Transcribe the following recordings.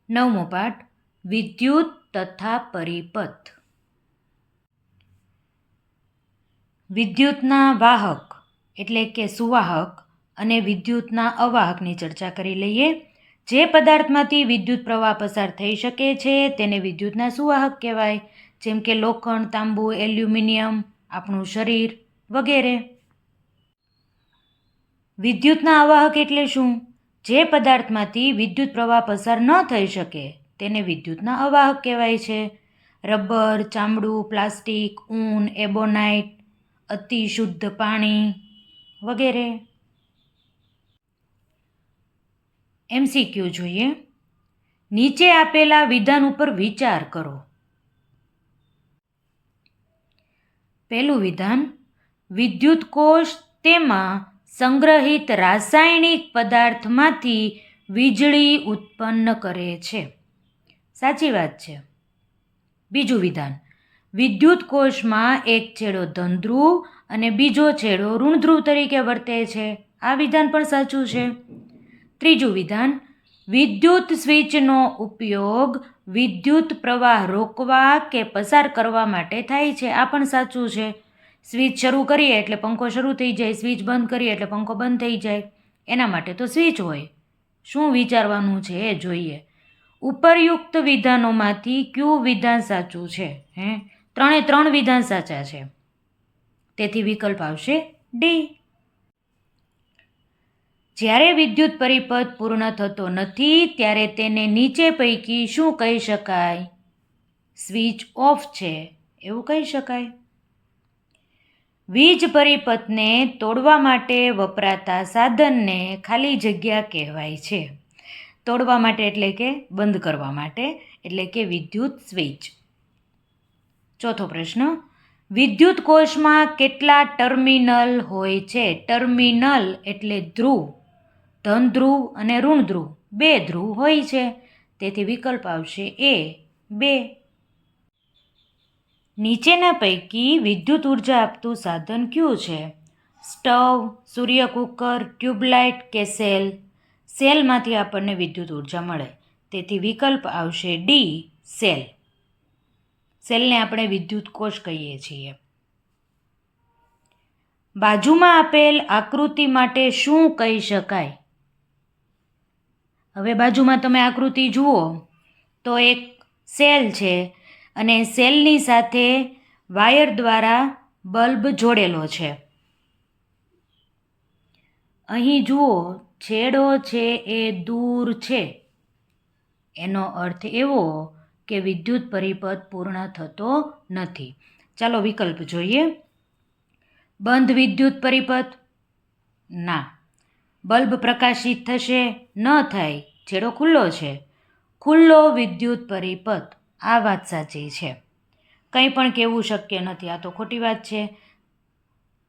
નવમો પાઠ વિદ્યુત તથા પરિપથ. વિદ્યુતના વાહક એટલે કે સુવાહક અને વિદ્યુતના અવાહકની ચર્ચા કરી લઈએ. જે પદાર્થમાંથી વિદ્યુત પ્રવાહ પસાર થઈ શકે છે તેને વિદ્યુતના સુવાહક કહેવાય, જેમ કે લોખંડ, તાંબુ, એલ્યુમિનિયમ, આપણું શરીર વગેરે. વિદ્યુતના અવાહક એટલે શું? જે પદાર્થમાંથી વિદ્યુત પ્રવાહ પસાર ન થઈ શકે તેને વિદ્યુતના અવાહક કહેવાય છે. રબર, ચામડું, પ્લાસ્ટિક, ઊન, એબોનાઇટ, અતિ શુદ્ધ પાણી વગેરે. MCQ જોઈએ. નીચે આપેલા વિધાન ઉપર વિચાર કરો. પહેલું વિધાન, વિદ્યુત કોષ તેમાં સંગ્રહિત રાસાયણિક પદાર્થમાંથી વીજળી ઉત્પન્ન કરે છે. સાચી વાત છે. બીજું વિધાન, વિદ્યુત કોષમાં એક છેડો ધનધ્રુવ અને બીજો છેડો ઋણધ્રુવ તરીકે વર્તે છે. આ વિધાન પણ સાચું છે. ત્રીજું વિધાન, વિદ્યુત સ્વિચનો ઉપયોગ વિદ્યુત પ્રવાહ રોકવા કે પસાર કરવા માટે થાય છે. આ પણ સાચું છે. સ્વિચ શરૂ કરીએ એટલે પંખો શરૂ થઈ જાય, સ્વિચ બંધ કરીએ એટલે પંખો બંધ થઈ જાય. એના માટે તો સ્વિચ હોય. શું વિચારવાનું છે એ જોઈએ. ઉપરયુક્ત વિધાનોમાંથી કયું વિધાન સાચું છે? ત્રણે ત્રણ વિધાન સાચા છે. તેથી વિકલ્પ આવશે ડી. જ્યારે વિદ્યુત પરિપથ પૂર્ણ થતો નથી ત્યારે તેને નીચે પૈકી શું કહી શકાય? સ્વિચ ઓફ છે એવું કહી શકાય. વીજ પરિપથને તોડવા માટે વપરાતા સાધનને ખાલી જગ્યા કહેવાય છે. તોડવા માટે એટલે કે બંધ કરવા માટે, એટલે કે વિદ્યુત સ્વિચ. ચોથો પ્રશ્ન, વિદ્યુત કોષમાં કેટલા ટર્મિનલ હોય છે? ટર્મિનલ એટલે ધ્રુવ. ધન ધ્રુવ અને ઋણ ધ્રુવ બે ધ્રુવ હોય છે. તેથી વિકલ્પ આવશે એ 2. નીચેના પૈકી વિદ્યુત ઉર્જા આપતું સાધન કયું છે? સ્ટવ, સૂર્ય કુકર, ટ્યુબલાઇટ કે સેલ? સેલમાંથી આપણને વિદ્યુત ઉર્જા મળે. તેથી વિકલ્પ આવશે ડી, સેલ. સેલને આપણે વિદ્યુત કોષ કહીએ છીએ. બાજુમાં આપેલ આકૃતિ માટે શું કહી શકાય? હવે બાજુમાં તમે આકૃતિ જુઓ તો એક સેલ છે અને સેલની સાથે વાયર દ્વારા બલ્બ જોડેલો છે. અહીં જુઓ છેડો છે એ દૂર છે. એનો અર્થ એવો કે વિદ્યુત પરિપથ પૂર્ણ થતો નથી. ચાલો વિકલ્પ જોઈએ. બંધ વિદ્યુત પરિપથ? ના. બલ્બ પ્રકાશિત થશે? ન થાય, છેડો ખુલ્લો છે. ખુલ્લો વિદ્યુત પરિપથ? આ વાત સાચી છે. કંઈ પણ કહેવું શક્ય નથી. આ તો ખોટી વાત છે.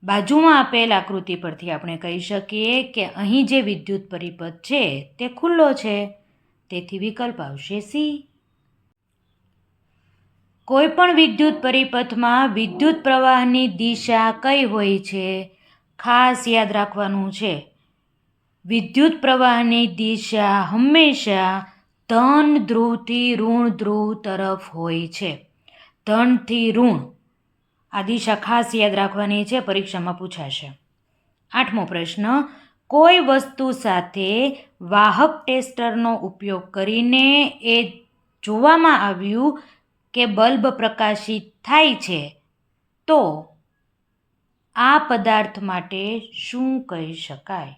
બાજુમાં આપેલ આકૃતિ પરથી આપણે કહી શકીએ કે અહીં જે વિદ્યુત પરિપથ છે તે ખુલ્લો છે. તેથી વિકલ્પ આવશે સી. કોઈ પણ વિદ્યુત પરિપથમાં વિદ્યુત પ્રવાહની દિશા કઈ હોય છે? ખાસ યાદ રાખવાનું છે. વિદ્યુત પ્રવાહની દિશા હંમેશા ધન ધ્રુવથી ઋણ ધ્રુવ તરફ હોય છે. ધનથી ઋણ. આ દિશા ખાસ યાદ રાખવાની છે, પરીક્ષામાં પૂછાશે. 8મો પ્રશ્ન, કોઈ વસ્તુ સાથે વાહક ટેસ્ટરનો ઉપયોગ કરીને એ જોવામાં આવ્યું કે બલ્બ પ્રકાશિત થાય છે, તો આ પદાર્થ માટે શું કહી શકાય?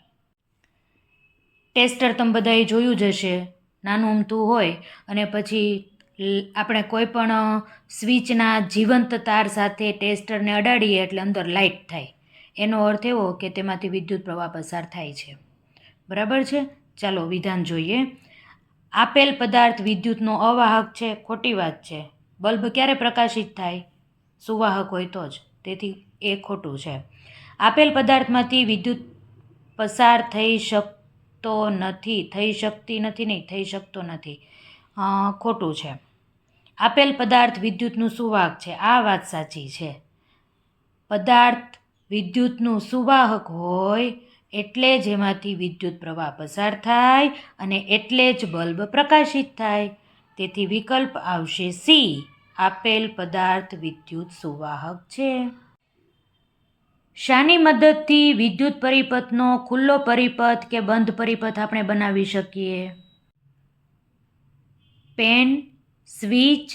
ટેસ્ટર તમે બધાએ જોયું જ હશે. નાનું અમથું હોય અને પછી આપણે કોઈ પણ સ્વિચના જીવંત તાર સાથે ટેસ્ટરને અડાડીએ એટલે અંદર લાઇટ થાય. એનો અર્થ એવો કે તેમાંથી વિદ્યુત પ્રવાહ પસાર થાય છે. બરાબર છે? ચાલો વિધાન જોઈએ. આપેલ પદાર્થ વિદ્યુતનો અવાહક છે. ખોટી વાત છે. બલ્બ ક્યારે પ્રકાશિત થાય? સુવાહક હોય તો જ. તેથી એ ખોટું છે. આપેલ પદાર્થમાંથી વિદ્યુત પસાર થઈ શકતો નથી. થઈ શકતી નથી નહીં, થઈ શકતો નથી. ખોટું છે. આપેલ પદાર્થ વિદ્યુતનું સુવાહક છે. આ વાત સાચી છે. પદાર્થ વિદ્યુતનું સુવાહક હોય એટલે જ એમાંથી વિદ્યુત પ્રવાહ પસાર થાય અને એટલે જ બલ્બ પ્રકાશિત થાય. તેથી વિકલ્પ આવશે સી. આપેલ પદાર્થ વિદ્યુત સુવાહક છે. શાની મદદથી વિદ્યુત પરિપથનો ખુલ્લો પરિપથ કે બંધ પરિપથ આપણે બનાવી શકીએ? પેન, સ્વિચ,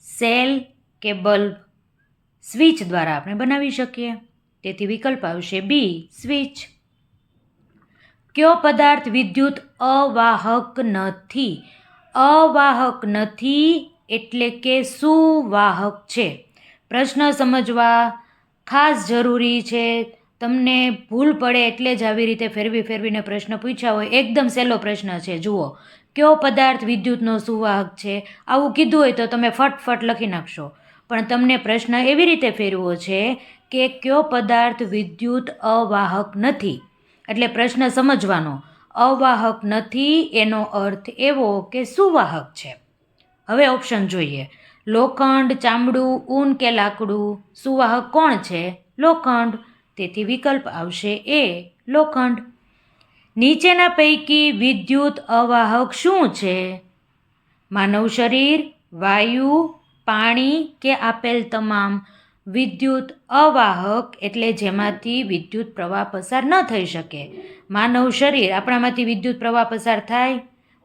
સેલ કે બલ્બ? સ્વિચ દ્વારા આપણે બનાવી શકીએ. તેથી વિકલ્પ આવશે બી. સ્વિચ. કયો પદાર્થ વિદ્યુત અવાહક નથી? અવાહક નથી એટલે કે સુવાહક છે. પ્રશ્ન સમજવા ખાસ જરૂરી છે. તમને ભૂલ પડે એટલે જ આવી રીતે ફેરવીને પ્રશ્ન પૂછ્યા હોય. એકદમ સહેલો પ્રશ્ન છે. જુઓ, કયો પદાર્થ વિદ્યુતનો સુવાહક છે? આવું કીધું હોય તો તમે ફટફટ લખી નાખશો. પણ તમને પ્રશ્ન એવી રીતે ફેરવો છે કે કયો પદાર્થ વિદ્યુત અવાહક નથી. એટલે પ્રશ્ન સમજવાનો. અવાહક નથી એનો અર્થ એવો કે સુવાહક છે. હવે ઓપ્શન જોઈએ. લોખંડ, ચામડું, ઊન કે લાકડું? સુવાહક કોણ છે? લોખંડ. તેથી વિકલ્પ આવશે એ. લોખંડ. નીચેના પૈકી વિદ્યુત અવાહક શું છે? માનવ શરીર, વાયુ, પાણી કે આપેલ તમામ? વિદ્યુત અવાહક એટલે જેમાંથી વિદ્યુત પ્રવાહ પસાર ન થઈ શકે. માનવ શરીર, આપણામાંથી વિદ્યુત પ્રવાહ પસાર થાય?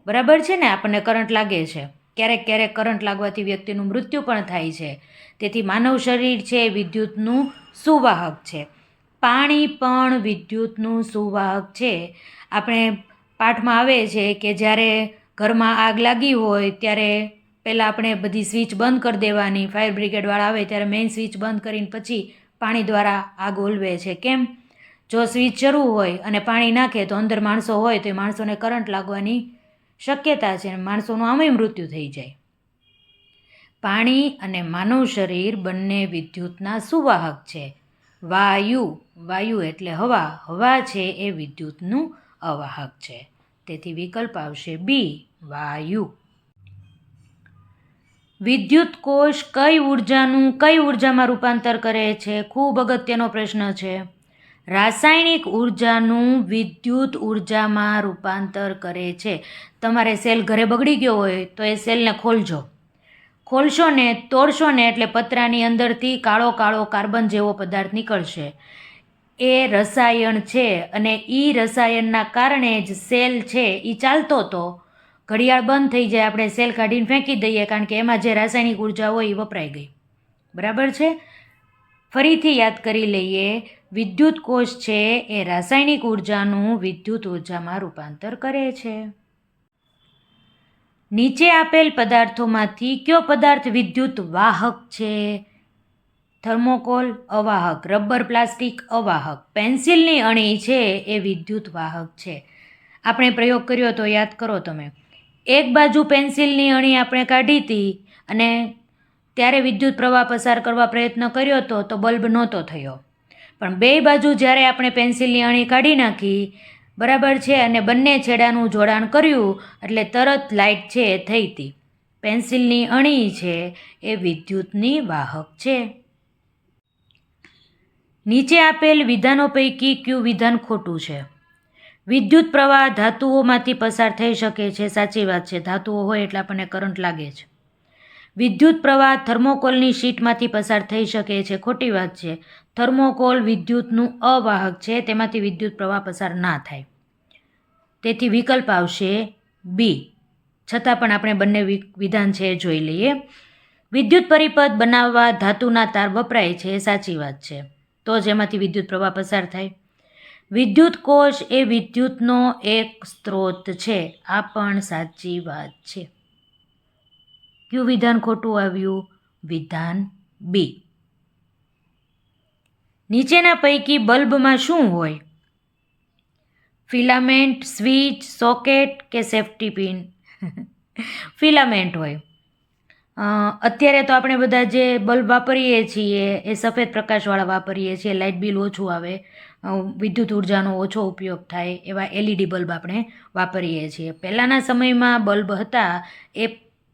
બરાબર છે ને? આપણને કરંટ લાગે છે. ક્યારેક કરંટ લાગવાથી વ્યક્તિનું મૃત્યુ પણ થાય છે. તેથી માનવ શરીર છે એ વિદ્યુતનું સુવાહક છે. પાણી પણ વિદ્યુતનું સુવાહક છે. આપણે પાઠમાં આવે છે કે જ્યારે ઘરમાં આગ લાગી હોય ત્યારે પહેલાં આપણે બધી સ્વિચ બંધ કરી દેવાની. ફાયર બ્રિગેડવાળા આવે ત્યારે મેઇન સ્વિચ બંધ કરીને પછી પાણી દ્વારા આગ ઓલવે છે. કેમ? જો સ્વિચ શરૂ હોય અને પાણી નાખે તો અંદર માણસો હોય તો એ માણસોને કરંટ લાગવાની શક્યતા છે અને માણસોનું આમેય મૃત્યુ થઈ જાય. પાણી અને માનવ શરીર બંને વિદ્યુતના સુવાહક છે. વાયુ એટલે હવા છે એ વિદ્યુતનું અવાહક છે. તેથી વિકલ્પ આવશે બી. વાયુ. વિદ્યુત કોષ કઈ ઉર્જામાં રૂપાંતર કરે છે? ખૂબ અગત્યનો પ્રશ્ન છે. રાસાયણિક ઉર્જાનું વિદ્યુત ઉર્જામાં રૂપાંતર કરે છે. તમારે સેલ ઘરે બગડી ગયો હોય તો એ સેલને ખોલશો ને, તોડશો ને એટલે પતરાની અંદરથી કાળો કાર્બન જેવો પદાર્થ નીકળશે. એ રસાયણ છે અને એ રસાયણના કારણે જ સેલ છે એ ચાલતો હતો. ઘડિયાળ બંધ થઈ જાય, આપણે સેલ કાઢીને ફેંકી દઈએ કારણ કે એમાં જે રાસાયણિક ઉર્જા હોય એ વપરાઈ ગઈ. બરાબર છે? ફરીથી યાદ કરી લઈએ. વિદ્યુત કોષ છે એ રાસાયણિક ઉર્જાનું વિદ્યુત ઉર્જામાં રૂપાંતર કરે છે. નીચે આપેલ પદાર્થોમાંથી કયો પદાર્થ વિદ્યુત વાહક છે? થર્મોકોલ અવાહક, રબર પ્લાસ્ટિક અવાહક, પેન્સિલની અણી છે એ વિદ્યુત વાહક છે. આપણે પ્રયોગ કર્યો તો યાદ કરો તમે. એક બાજુ પેન્સિલની અણી આપણે કાઢી હતી અને ત્યારે વિદ્યુત પ્રવાહ પસાર કરવા પ્રયત્ન કર્યો હતો તો બલ્બ નહોતો થયો. પણ બે બાજુ જ્યારે આપણે પેન્સિલની અણી કાઢી નાખી, બરાબર છે, અને બંને છેડાનું જોડાણ કર્યું એટલે તરત લાઇટ છે એ થઈ હતી. પેન્સિલની અણી છે એ વિદ્યુતની વાહક છે. નીચે આપેલ વિધાનો પૈકી કયું વિધાન ખોટું છે? વિદ્યુત પ્રવાહ ધાતુઓમાંથી પસાર થઈ શકે છે. સાચી વાત છે. ધાતુઓ હોય એટલે આપણને કરંટ લાગે છે. વિદ્યુત પ્રવાહ થર્મોકોલની શીટમાંથી પસાર થઈ શકે છે. ખોટી વાત છે. થર્મોકોલ વિદ્યુતનું અવાહક છે, તેમાંથી વિદ્યુત પ્રવાહ પસાર ના થાય. તેથી વિકલ્પ આવશે બી. છતાં પણ આપણે બંને વિધાન છે એ જોઈ લઈએ. વિદ્યુત પરિપથ બનાવવા ધાતુના તાર વપરાય છે. સાચી વાત છે. તો જ એમાંથી વિદ્યુત પ્રવાહ પસાર થાય. વિદ્યુત કોષ એ વિદ્યુતનો એક સ્ત્રોત છે. આ પણ સાચી વાત છે. કયું વિધાન ખોટું આવ્યું? વિધાન બી. નીચેના પૈકી બલ્બમાં શું હોય? ફિલામેન્ટ, સ્વિચ, સોકેટ કે સેફ્ટી પિન? ફિલામેન્ટ હોય. અત્યારે તો આપણે બધા જે બલ્બ વાપરીએ છીએ એ સફેદ પ્રકાશવાળા વાપરીએ છીએ. લાઇટ બિલ ઓછું આવે, વિદ્યુત ઉર્જાનો ઓછો ઉપયોગ થાય એવા LED બલ્બ આપણે વાપરીએ છીએ. પહેલાંના સમયમાં બલ્બ હતા એ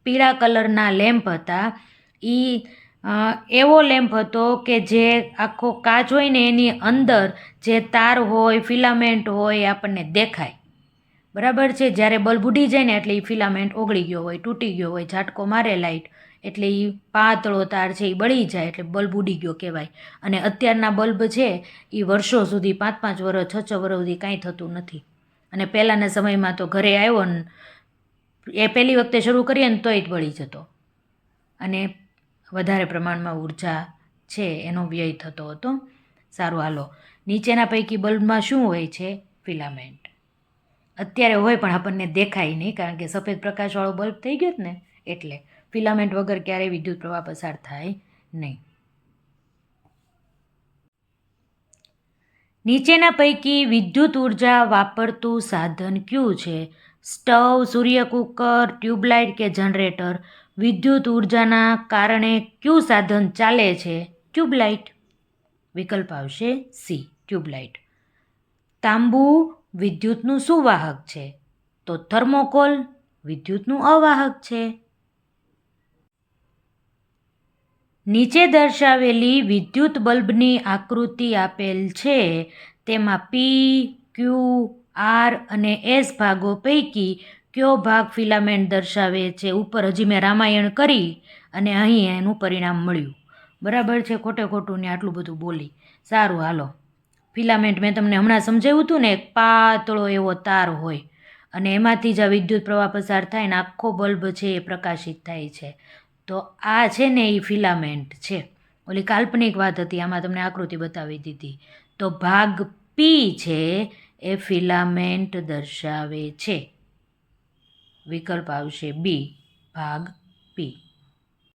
પીળા કલરના લેમ્પ હતા. એ એવો લેમ્પ હતો કે જે આખો કાચ હોય ને એની અંદર જે તાર હોય ફિલામેન્ટ હોય એ આપણને દેખાય. બરાબર છે. જ્યારે બલ્બ ઉડી જાય ને એટલે એ ફિલામેન્ટ ઓગળી ગયો હોય, તૂટી ગયો હોય, ઝાટકો મારે લાઇટ એટલે એ પાતળો તાર છે એ બળી જાય એટલે બલ્બ ઉડી ગયો કહેવાય. અને અત્યારના બલ્બ છે એ વર્ષો સુધી 5-5 વર્ષ 6-6 વર્ષ સુધી કાંઈ થતું નથી. અને પહેલાંના સમયમાં તો ઘરે આવ્યો ને એ પહેલી વખતે શરૂ કરીએ ને તોય જ બળી જતો. અને વધારે પ્રમાણમાં ઉર્જા છે એનો વ્યય થતો હતો. સારું, હાલો, નીચેના પૈકી બલ્બમાં શું હોય છે? ફિલામેન્ટ. અત્યારે હોય પણ આપણને દેખાય નહીં, કારણ કે સફેદ પ્રકાશવાળો બલ્બ થઈ ગયો ને એટલે ફિલામેન્ટ વગર ક્યારેય વિદ્યુત પ્રવાહ પસાર થાય નહીં. નીચેના પૈકી વિદ્યુત ઉર્જા વાપરતું સાધન કયું છે? સ્ટવ, સૂર્યકુકર, ટ્યુબલાઇટ કે જનરેટર? વિદ્યુત ઉર્જાના કારણે કયું સાધન ચાલે છે? ટ્યુબલાઇટ. વિકલ્પ આવશે સી, ટ્યુબલાઇટ. તાંબુ વિદ્યુતનું શું વાહક છે? તો થર્મોકોલ વિદ્યુતનું અવાહક છે. નીચે દર્શાવેલી વિદ્યુત બલ્બની આકૃતિ આપેલ છે. તેમાં પી, ક્યુ, આર અને એસ ભાગો પૈકી કયો ભાગ ફિલામેન્ટ દર્શાવે છે? ઉપર હજી મેં રામાયણ કરી અને અહીં એનું પરિણામ મળ્યું. બરાબર છે. ખોટે ખોટું ને આટલું બધું બોલી. સારું, હાલો, ફિલામેન્ટ મેં તમને હમણાં સમજાવ્યું હતું ને, એક પાતળો એવો તાર હોય અને એમાંથી જ આ વિદ્યુત પ્રવાહ પસાર થાય ને આખો બલ્બ છે એ પ્રકાશિત થાય છે. તો આ છે ને એ ફિલામેન્ટ છે. ઓલી કાલ્પનિક વાત હતી, આમાં તમને આકૃતિ બતાવી દીધી. તો ભાગ પી છે એ ફિલામેન્ટ દર્શાવે છે. વિકલ્પ આવશે બી, ભાગ પી.